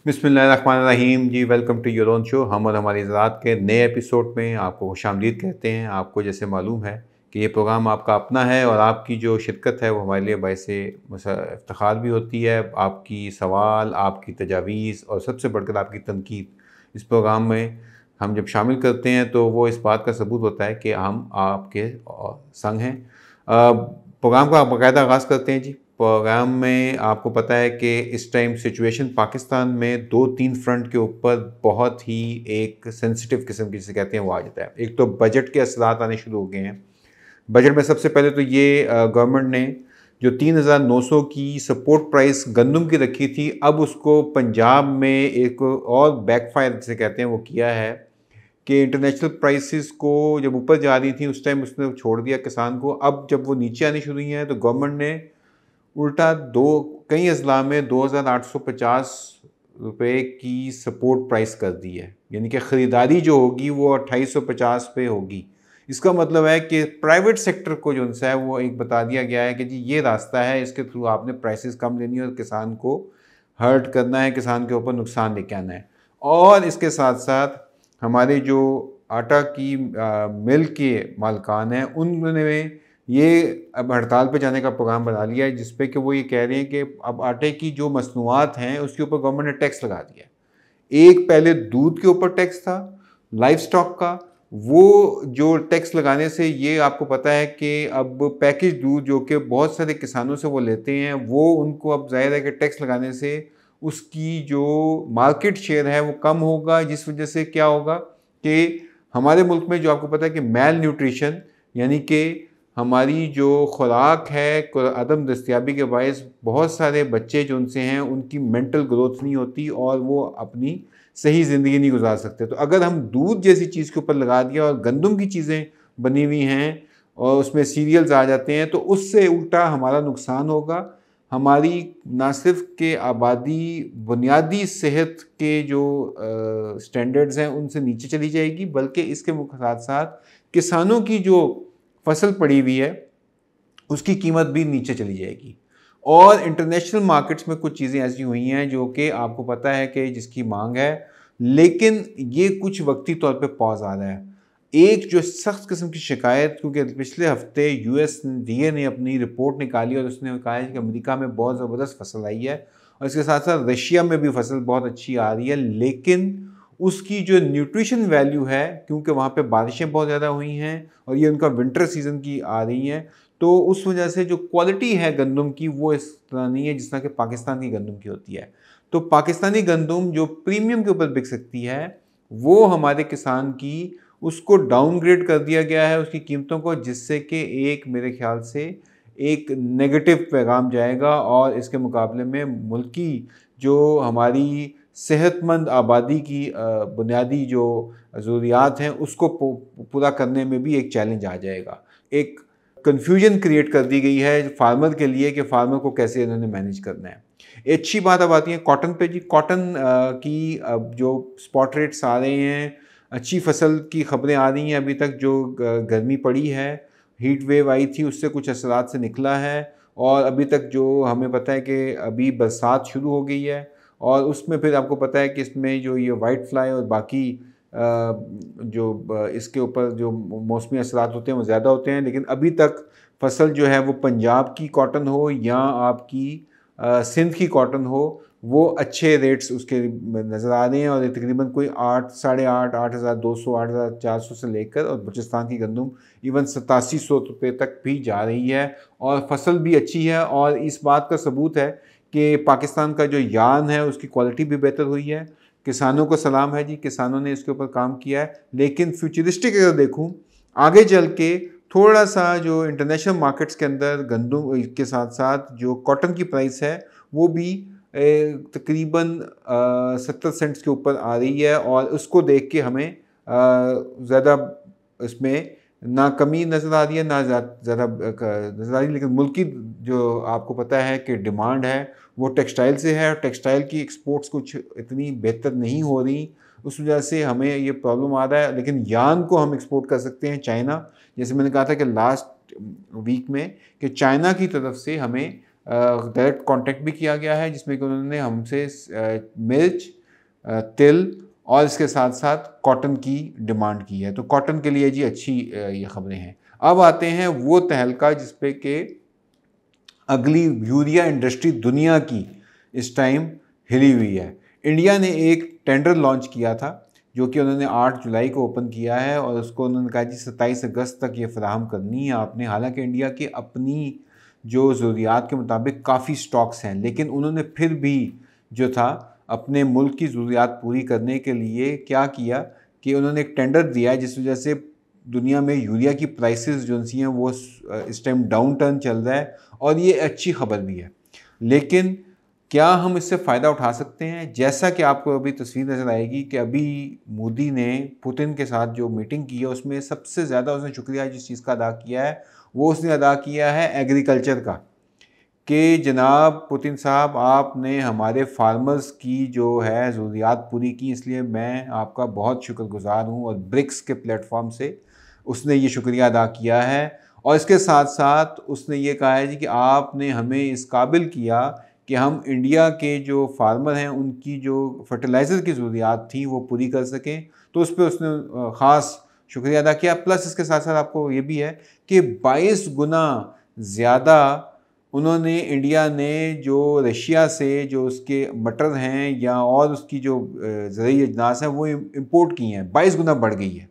बिस्मिल्लाहिर्रहमानिर्रहीम जी। Welcome to your own show. हम और हमारी ज़रात के नए एपिसोड में आपको खुशामदीद कहते हैं। आपको जैसे मालूम है कि ये प्रोग्राम आपका अपना है और आपकी जो शिरकत है वो हमारे लिए बाइसे इफ्तिखार भी होती है। आपकी सवाल, आपकी तजावीज़ और सबसे बढ़कर आपकी तनकीद इस प्रोग्राम में हम जब शामिल करते हैं तो वो इस बात का सबूत होता है कि हम आपके संग हैं। प्रोग्राम का बाकायदा आगाज़ करते हैं जी। प्रोग्राम में आपको पता है कि इस टाइम सिचुएशन पाकिस्तान में 2-3 फ्रंट के ऊपर बहुत ही एक सेंसिटिव किस्म की जिसे कहते हैं वो आ जाता है। एक तो बजट के असरात आने शुरू हो गए हैं। बजट में सबसे पहले तो ये गवर्नमेंट ने जो 3,900 की सपोर्ट प्राइस गंदम की रखी थी, अब उसको पंजाब में एक और बैकफायर जिसे कहते हैं वो किया है कि इंटरनेशनल प्राइसेस को जब ऊपर जा रही थी उस टाइम उसने छोड़ दिया किसान को। अब जब वो नीचे आनी शुरू हुई हैं तो गवर्नमेंट ने उल्टा दो कई अजला में 2,850 रुपये की सपोर्ट प्राइस कर दी है। यानी कि ख़रीदारी जो होगी वो 2,850 पे होगी। इसका मतलब है कि प्राइवेट सेक्टर को जो है वो एक बता दिया गया है कि जी ये रास्ता है, इसके थ्रू आपने प्राइसेस कम लेनी है और किसान को हर्ट करना है, किसान के ऊपर नुकसान लेके आना है। और इसके साथ साथ हमारे जो आटा की मिल के मालकान हैं उन्होंने ये अब हड़ताल पे जाने का प्रोग्राम बना लिया है, जिस पे कि वो ये कह रहे हैं कि अब आटे की जो मसनूआत हैं उसके ऊपर गवर्नमेंट ने टैक्स लगा दिया है। एक पहले दूध के ऊपर टैक्स था, लाइफ स्टॉक का, वो जो टैक्स लगाने से ये आपको पता है कि अब पैकेज दूध जो कि बहुत सारे किसानों से वो लेते हैं, वो उनको अब ज़ाहिर है कि टैक्स लगाने से उसकी जो मार्केट शेयर है वो कम होगा, जिस वजह से क्या होगा कि हमारे मुल्क में जो आपको पता है कि मेल न्यूट्रिशन यानी कि हमारी जो खुराक है अदम दस्तियाबी के बायस बहुत सारे बच्चे जो उनसे हैं उनकी मेंटल ग्रोथ नहीं होती और वो अपनी सही ज़िंदगी नहीं गुजार सकते। तो अगर हम दूध जैसी चीज़ के ऊपर लगा दिया और गंदम की चीज़ें बनी हुई हैं और उसमें सीरियल्स आ जाते हैं तो उससे उल्टा हमारा नुकसान होगा। हमारी ना सिर्फ के आबादी बुनियादी सेहत के जो स्टैंडर्ड्स हैं उनसे नीचे चली जाएगी, बल्कि इसके साथ साथ किसानों की जो फसल पड़ी हुई है उसकी कीमत भी नीचे चली जाएगी। और इंटरनेशनल मार्केट्स में कुछ चीज़ें ऐसी हुई हैं जो कि आपको पता है कि जिसकी मांग है, लेकिन ये कुछ वक्ती तौर पे पॉज आ रहा है। एक जो सख्त किस्म की शिकायत, क्योंकि पिछले हफ्ते USDA ने अपनी रिपोर्ट निकाली और उसने कहा है कि अमेरिका में बहुत ज़बरदस्त फसल आई है और इसके साथ साथ रशिया में भी फसल बहुत अच्छी आ रही है, लेकिन उसकी जो न्यूट्रिशन वैल्यू है, क्योंकि वहाँ पे बारिशें बहुत ज़्यादा हुई हैं और ये उनका विंटर सीज़न की आ रही हैं, तो उस वजह से जो क्वालिटी है गंदम की वो इस तरह नहीं है जिस तरह कि पाकिस्तान की गंदम की होती है। तो पाकिस्तानी गंदम जो प्रीमियम के ऊपर बिक सकती है वो हमारे किसान की उसको डाउनग्रेड कर दिया गया है उसकी कीमतों को, जिससे कि एक मेरे ख्याल से एक नेगेटिव पैगाम जाएगा और इसके मुकाबले में मुल्क की जो हमारी सेहतमंद आबादी की बुनियादी जो ज़रूरियात हैं उसको पूरा करने में भी एक चैलेंज आ जाएगा। एक कन्फ्यूजन क्रिएट कर दी गई है फार्मर के लिए कि फार्मर को कैसे इन्होंने मैनेज करना है। एक अच्छी बात अब आती है कॉटन पे जी। कॉटन की अब जो स्पॉट रेट्स आ रहे हैं, अच्छी फसल की खबरें आ रही हैं। अभी तक जो गर्मी पड़ी है, हीट वेव आई थी, उससे कुछ असरात से निकला है और अभी तक जो हमें पता है कि अभी बरसात शुरू हो गई है और उसमें फिर आपको पता है कि इसमें जो ये वाइट फ्लाई और बाकी जो इसके ऊपर जो मौसमी असरात होते हैं वो ज़्यादा होते हैं। लेकिन अभी तक फसल जो है वो पंजाब की कॉटन हो या आपकी सिंध की कॉटन हो, वो अच्छे रेट्स उसके नज़र आ रहे हैं और तकरीबन कोई 8, 8,500, 8,200, 8,400 से लेकर और बलूचिस्तान की गंदम इवन 8700 रुपये तक भी जा रही है और फसल भी अच्छी है। और इस बात का सबूत है कि पाकिस्तान का जो यार्न है उसकी क्वालिटी भी बेहतर हुई है। किसानों को सलाम है जी, किसानों ने इसके ऊपर काम किया है। लेकिन फ्यूचरिस्टिक अगर देखूँ आगे चल के थोड़ा सा जो इंटरनेशनल मार्केट्स के अंदर गंदम के साथ साथ जो कॉटन की प्राइस है वो भी तकरीबन 70 सेंट्स के ऊपर आ रही है और उसको देख के हमें ज़्यादा इसमें ना कमी नज़र आ रही है ना ज़्यादा नज़र आ रही है। लेकिन मुल्क की जो आपको पता है कि डिमांड है वो टेक्सटाइल से है और टेक्सटाइल की एक्सपोर्ट्स कुछ इतनी बेहतर नहीं हो रही, उस वजह से हमें ये प्रॉब्लम आ रहा है। लेकिन यार्न को हम एक्सपोर्ट कर सकते हैं चाइना, जैसे मैंने कहा था कि लास्ट वीक में कि चाइना की तरफ से हमें डायरेक्ट कांटेक्ट भी किया गया है जिसमें कि उन्होंने हमसे मिर्च तिल और इसके साथ साथ कॉटन की डिमांड की है। तो कॉटन के लिए जी अच्छी ये खबरें हैं। अब आते हैं वो तहलका जिस पे कि अगली यूरिया इंडस्ट्री दुनिया की इस टाइम हिली हुई है। इंडिया ने एक टेंडर लॉन्च किया था जो कि उन्होंने 8 जुलाई को ओपन किया है और उसको उन्होंने कहा जी 27 अगस्त तक ये फराहम करनी है आपने। हालांकि इंडिया की अपनी जो ज़रूरियात के मुताबिक काफ़ी स्टॉक्स हैं, लेकिन उन्होंने फिर भी जो था अपने मुल्क की ज़रूरियात पूरी करने के लिए क्या किया कि उन्होंने एक टेंडर दिया है, जिस वजह से दुनिया में यूरिया की प्राइसेस जो सी हैं वो इस टाइम डाउन टर्न चल रहा है और ये अच्छी खबर भी है। लेकिन क्या हम इससे फ़ायदा उठा सकते हैं? जैसा कि आपको अभी तस्वीर नज़र आएगी कि अभी मोदी ने पुतिन के साथ जो मीटिंग की है उसमें सबसे ज़्यादा उसने शुक्रिया जिस चीज़ का अदा किया है वो उसने अदा किया है एग्रीकल्चर का, कि जनाब पुतिन साहब आपने हमारे फार्मर्स की जो है ज़रूरियात पूरी की, इसलिए मैं आपका बहुत शुक्रगुजार हूँ। और ब्रिक्स के प्लेटफॉर्म से उसने ये शुक्रिया अदा किया है और इसके साथ साथ उसने ये कहा है जी कि आपने हमें इस काबिल किया कि हम इंडिया के जो फार्मर हैं उनकी जो फर्टिलाइज़र की ज़रूरियात थी वो पूरी कर सकें। तो उस पर उसने ख़ास शुक्रिया अदा किया। प्लस इसके साथ साथ आपको ये भी है कि 22 गुना ज़्यादा उन्होंने इंडिया ने जो रशिया से जो उसके मटर हैं या और उसकी जो ज़रूरी अजनास हैं वो इम्पोर्ट की हैं, 22 गुना बढ़ गई है।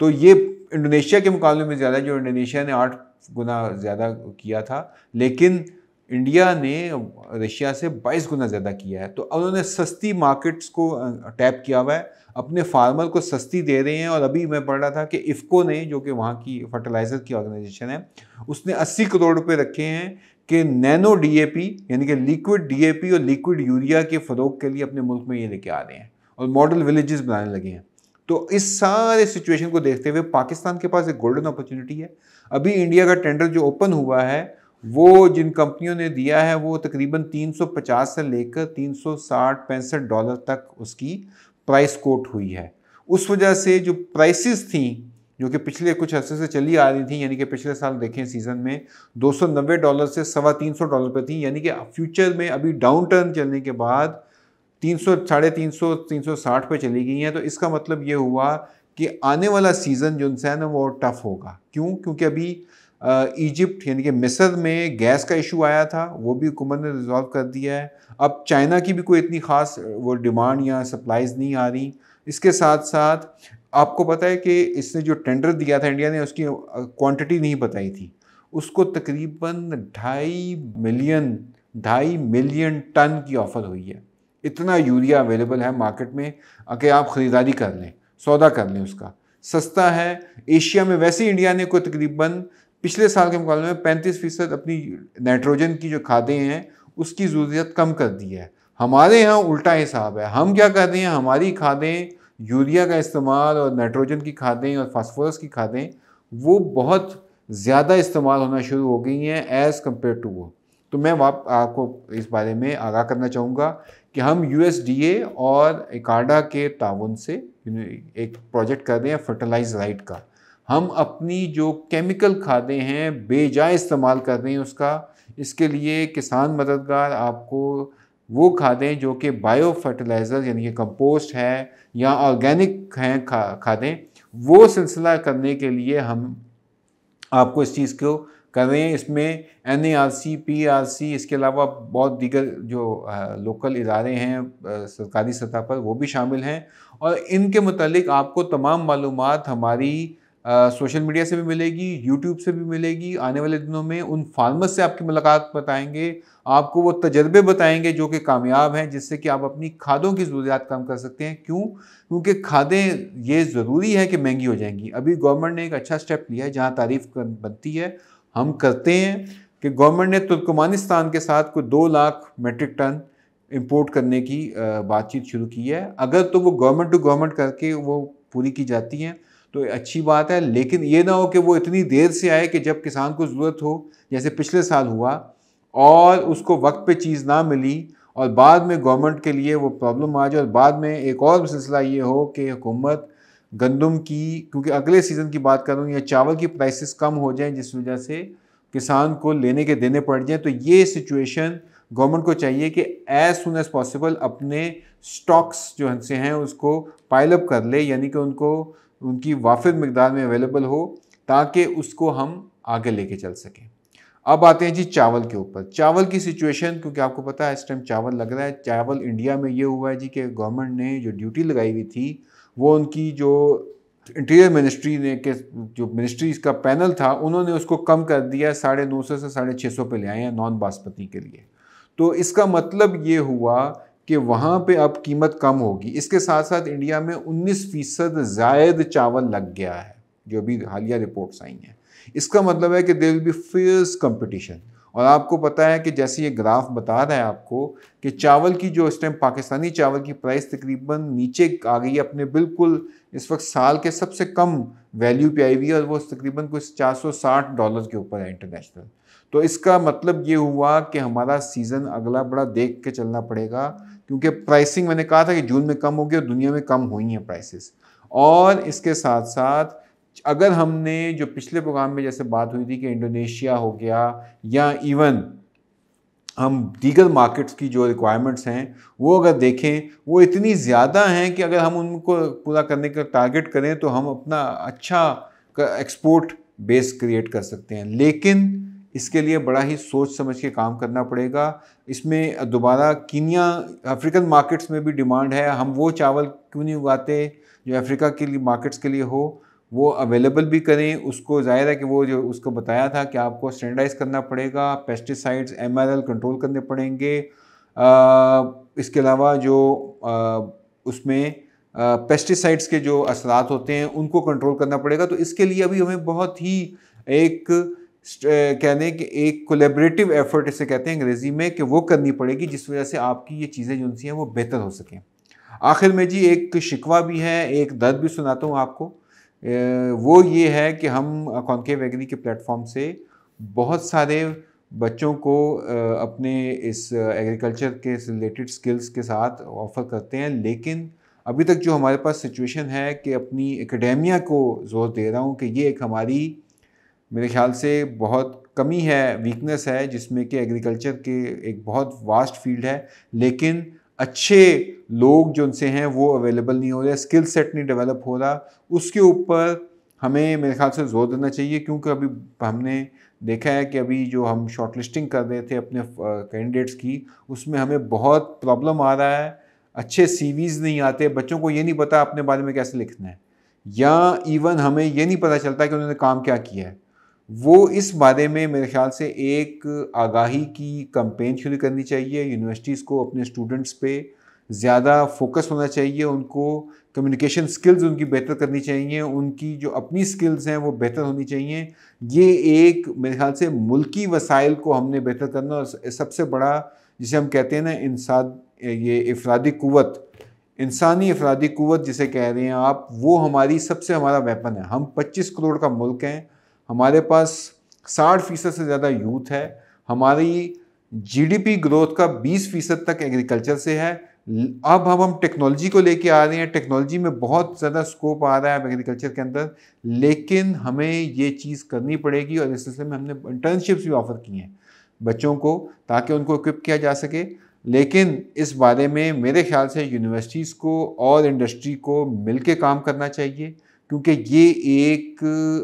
तो ये इंडोनेशिया के मुकाबले में ज़्यादा, जो इंडोनेशिया ने 8 गुना ज़्यादा किया था, लेकिन इंडिया ने रशिया से 22 गुना ज़्यादा किया है। तो उन्होंने सस्ती मार्केट्स को टैप किया हुआ है, अपने फार्मर को सस्ती दे रहे हैं। और अभी मैं पढ़ रहा था कि इफ़को ने, जो कि वहाँ की फर्टिलाइज़र की ऑर्गेनाइजेशन है, उसने 80 करोड़ रुपए रखे हैं कि नैनो डीएपी यानी कि लिक्विड डीएपी और लिक्विड यूरिया के फ़रोग के लिए अपने मुल्क में ये लेके आ रहे हैं और मॉडल विलेजेस बनाने लगे हैं। तो इस सारे सिचुएशन को देखते हुए पाकिस्तान के पास एक गोल्डन अपॉर्चुनिटी है। अभी इंडिया का टेंडर जो ओपन हुआ है वो जिन कंपनियों ने दिया है वो तकरीबन 350 से लेकर 360-65 डॉलर तक उसकी प्राइस कोट हुई है। उस वजह से जो प्राइसेस थी जो कि पिछले कुछ अर्से से चली आ रही थी, यानी कि पिछले साल देखें सीज़न में $290 से $325 पे थी, यानी कि फ्यूचर में अभी डाउन टर्न चलने के बाद 300, 350, 360 पे चली गई हैं। तो इसका मतलब ये हुआ कि आने वाला सीज़न जो है ना वो टफ़ होगा। क्यों? क्योंकि अभी इजिप्ट यानी कि मिस्र में गैस का इशू आया था, वो भी हुकूमत ने रिजॉल्व कर दिया है। अब चाइना की भी कोई इतनी ख़ास वो डिमांड या सप्लाईज नहीं आ रही। इसके साथ साथ आपको पता है कि इसने जो टेंडर दिया था इंडिया ने, उसकी क्वांटिटी नहीं बताई थी। उसको तकरीबन 2.5 मिलियन टन की ऑफ़र हुई है। इतना यूरिया अवेलेबल है मार्केट में कि आप ख़रीदारी कर लें, सौदा कर लें, उसका सस्ता है। एशिया में वैसे ही इंडिया ने कोई तकरीबन पिछले साल के मुकाबले में 35% अपनी नाइट्रोजन की जो खादें हैं उसकी ज़रूरत कम कर दी है। हमारे यहाँ उल्टा हिसाब है। हम क्या कर रहे हैं, हमारी खादें, यूरिया का इस्तेमाल और नाइट्रोजन की खादें और फास्फोरस की खादें वो बहुत ज़्यादा इस्तेमाल होना शुरू हो गई हैं एज़ कम्पेयर टू वो। तो मैं आपको इस बारे में आगाह करना चाहूँगा कि हम USDA और इकार्डा के ताउन से एक प्रोजेक्ट कर रहे हैं फर्टिलाइज राइट का। हम अपनी जो केमिकल खादें हैं बेजाय इस्तेमाल कर रहे हैं उसका। इसके लिए किसान मददगार आपको वो खादें जो कि बायो फर्टिलाइज़र यानी कि कंपोस्ट है या ऑर्गेनिक हैं खादें, वो सिलसिला करने के लिए हम आपको इस चीज़ को कर रहे हैं। इसमें NARC, PRC, इसके अलावा बहुत दीगर जो लोकल इदारे हैं सरकारी सतह पर वो भी शामिल हैं। और इनके मुतालिक आपको तमाम मालूमात हमारी सोशल मीडिया से भी मिलेगी, यूट्यूब से भी मिलेगी। आने वाले दिनों में उन फार्मर्स से आपकी मुलाकात बताएंगे, आपको वो तजर्बे बताएंगे जो कि कामयाब हैं, जिससे कि आप अपनी खादों की ज़रूरियात कम कर सकते हैं। क्यों? क्योंकि खादें ये ज़रूरी है कि महंगी हो जाएंगी। अभी गवर्नमेंट ने एक अच्छा स्टेप लिया है जहाँ तारीफ़ बनती है, हम करते हैं कि गवर्नमेंट ने तुर्कमानिस्तान के साथ कोई 2 लाख मेट्रिक टन इंपोर्ट करने की बातचीत शुरू की है। अगर तो वो गवर्नमेंट टू गवर्नमेंट करके वो पूरी की जाती हैं तो अच्छी बात है, लेकिन ये ना हो कि वो इतनी देर से आए कि जब किसान को ज़रूरत हो, जैसे पिछले साल हुआ, और उसको वक्त पे चीज़ ना मिली और बाद में गवर्नमेंट के लिए वो प्रॉब्लम आ जाए और बाद में एक और सिलसिला ये हो कि हुकूमत गंदम की, क्योंकि अगले सीज़न की बात करूँ, या चावल की प्राइसेस कम हो जाएं जिस वजह से किसान को लेने के देने पड़ जाएं। तो ये सिचुएशन गवर्नमेंट को चाहिए कि एज सुन एज पॉसिबल अपने स्टॉक्स जो हमसे हैं उसको पाइल अप कर ले, यानी कि उनको उनकी वाफिर मिकदार में अवेलेबल हो ताकि उसको हम आगे लेके चल सकें। अब आते हैं जी चावल के ऊपर। चावल की सिचुएशन, क्योंकि आपको पता है इस टाइम चावल लग रहा है। चावल इंडिया में ये हुआ है जी कि गवर्नमेंट ने जो ड्यूटी लगाई हुई थी वो उनकी जो इंटीरियर मिनिस्ट्री ने के जो मिनिस्ट्रीज का पैनल था उन्होंने उसको कम कर दिया, 950 से 650 पे ले आए हैं नॉन बासमती के लिए। तो इसका मतलब ये हुआ कि वहाँ पे अब कीमत कम होगी। इसके साथ साथ इंडिया में 19% जायद चावल लग गया है, जो अभी हालिया रिपोर्ट्स आई हैं। इसका मतलब है कि there will be fierce competition. और आपको पता है कि जैसे ये ग्राफ बता रहा है आपको कि चावल की जो इस टाइम पाकिस्तानी चावल की प्राइस तकरीबन नीचे आ गई है, अपने बिल्कुल इस वक्त साल के सबसे कम वैल्यू पे आई हुई है, और वो तकरीबन कुछ $460 के ऊपर है इंटरनेशनल। तो इसका मतलब ये हुआ कि हमारा सीज़न अगला बड़ा देख के चलना पड़ेगा, क्योंकि प्राइसिंग मैंने कहा था कि जून में कम होगी और दुनिया में कम हुई हैं प्राइसेस। और इसके साथ साथ अगर हमने जो पिछले प्रोग्राम में जैसे बात हुई थी कि इंडोनेशिया हो गया या इवन हम दीगर मार्केट्स की जो रिक्वायरमेंट्स हैं वो अगर देखें, वो इतनी ज़्यादा हैं कि अगर हम उनको पूरा करने का टारगेट करें तो हम अपना अच्छा एक्सपोर्ट बेस क्रिएट कर सकते हैं। लेकिन इसके लिए बड़ा ही सोच समझ के काम करना पड़ेगा। इसमें दोबारा कीनिया अफ्रीकन मार्केट्स में भी डिमांड है, हम वो चावल क्यों नहीं उगाते जो अफ्रीका के लिए मार्केट्स के लिए हो, वो अवेलेबल भी करें उसको। ज़ाहिर है कि वो जो उसको बताया था कि आपको स्टैंडर्डाइज करना पड़ेगा, पेस्टिसाइड्स MRL कंट्रोल करने पड़ेंगे। इसके अलावा जो उसमें पेस्टिसाइड्स के जो असरात होते हैं उनको कंट्रोल करना पड़ेगा। तो इसके लिए अभी हमें बहुत ही एक कहने कि एक कोलेबरेटिव एफर्ट इसे कहते हैं अंग्रेज़ी में, कि वो करनी पड़ेगी जिस वजह से आपकी ये चीज़ें जो सी हैं वो बेहतर हो सकें। आखिर में जी एक शिकवा भी है, एक दर्द भी सुनाता हूँ आपको। वो ये है कि हम कॉन्केव एग्री के प्लेटफॉर्म से बहुत सारे बच्चों को अपने इस एग्रीकल्चर के रिलेटेड स्किल्स के साथ ऑफ़र करते हैं, लेकिन अभी तक जो हमारे पास सिचुएशन है कि अपनी एकेडेमिया को ज़ोर दे रहा हूँ कि ये एक हमारी मेरे ख्याल से बहुत कमी है, वीकनेस है, जिसमें कि एग्रीकल्चर के एक बहुत वास्ट फील्ड है, लेकिन अच्छे लोग जो उनसे हैं वो अवेलेबल नहीं हो रहे, स्किल सेट नहीं डेवलप हो रहा। उसके ऊपर हमें मेरे ख्याल से जोर देना चाहिए, क्योंकि अभी हमने देखा है कि अभी जो हम शॉर्ट लिस्टिंग कर रहे थे अपने कैंडिडेट्स की, उसमें हमें बहुत प्रॉब्लम आ रहा है। अच्छे CVs नहीं आते, बच्चों को ये नहीं पता अपने बारे में कैसे लिखना है, या इवन हमें ये नहीं पता चलता कि उन्होंने काम क्या किया है। वो इस बारे में मेरे ख्याल से एक आगाही की कैंपेन शुरू करनी चाहिए। यूनिवर्सिटीज़ को अपने स्टूडेंट्स पे ज़्यादा फोकस होना चाहिए, उनको कम्युनिकेशन स्किल्स उनकी बेहतर करनी चाहिए, उनकी जो अपनी स्किल्स हैं वो बेहतर होनी चाहिए। ये एक मेरे ख्याल से मुल्की वसाइल को हमने बेहतर करना, और सबसे बड़ा जिसे हम कहते हैं ना इंसान, ये इफरादी क़ुव्वत, इंसानी इफरादी क़ुव्वत जिसे कह रहे हैं आप, वो हमारी सबसे हमारा वेपन है। हम 25 करोड़ का मुल्क हैं, हमारे पास 60% से ज़्यादा यूथ है, हमारी GDP ग्रोथ का 20% तक एग्रीकल्चर से है। अब हम टेक्नोलॉजी को लेके आ रहे हैं, टेक्नोलॉजी में बहुत ज़्यादा स्कोप आ रहा है एग्रीकल्चर के अंदर, लेकिन हमें ये चीज़ करनी पड़ेगी। और इस सिलसिले में हमने इंटर्नशिप्स भी ऑफ़र की हैं बच्चों को, ताकि उनको इक्विप किया जा सके। लेकिन इस बारे में मेरे ख्याल से यूनिवर्सिटीज़ को और इंडस्ट्री को मिल के काम करना चाहिए, क्योंकि ये एक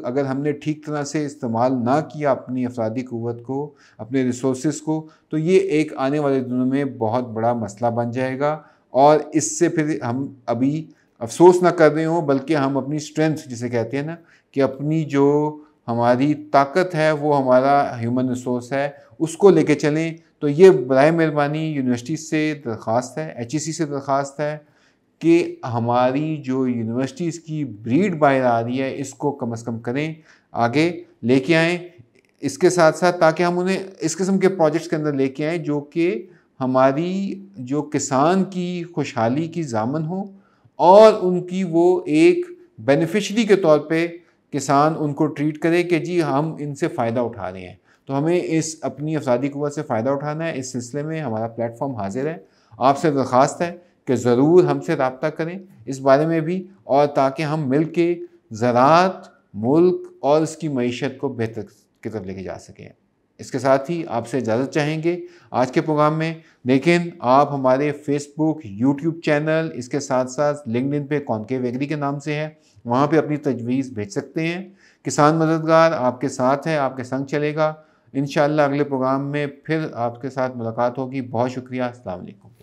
अगर हमने ठीक तरह से इस्तेमाल ना किया अपनी अफरादी क़ुव्वत को, अपने रिसोर्सेज को, तो ये एक आने वाले दिनों में बहुत बड़ा मसला बन जाएगा। और इससे फिर हम अभी अफसोस ना कर रहे हों, बल्कि हम अपनी स्ट्रेंथ जिसे कहते हैं ना, कि अपनी जो हमारी ताकत है वो हमारा ह्यूमन रिसोर्स है, उसको लेके चलें। तो ये बराए मेहरबानी यूनिवर्सिटी से दरख्वास्त है, HEC से दरख्वास्त है कि हमारी जो यूनिवर्सिटीज़ की ब्रीड बाहर आ रही है इसको कम से कम करें, आगे लेके आएँ। इसके साथ साथ ताकि हम उन्हें इस किस्म के प्रोजेक्ट्स के अंदर लेके आएँ जो कि हमारी जो किसान की खुशहाली की ज़ामन हो, और उनकी वो एक बेनिफिशरी के तौर पे किसान उनको ट्रीट करे कि जी हम इनसे फ़ायदा उठा रहे हैं। तो हमें इस अपनी अफरादी क़ुव्वत से फ़ायदा उठाना है। इस सिलसिले में हमारा प्लेटफॉर्म हाजिर है, आपसे दरख्वास्त है कि ज़रूर हमसे रब्ता करें इस बारे में भी, और ताकि हम मिल के ज़राअत, मुल्क और इसकी मईशत को बेहतर की तरफ लेके जा सकें। इसके साथ ही आपसे इजाज़त चाहेंगे आज के प्रोग्राम में, लेकिन आप हमारे फेसबुक, यूट्यूब चैनल, इसके साथ साथ लिंक्डइन पे कॉनकेव एग्री के नाम से है, वहाँ पे अपनी तजवीज़ भेज सकते हैं। किसान मददगार आपके साथ है, आपके संग चलेगा। इंशाअल्लाह अगले प्रोग्राम में फिर आपके साथ मुलाकात होगी। बहुत शुक्रिया। अस्सलाम वालेकुम।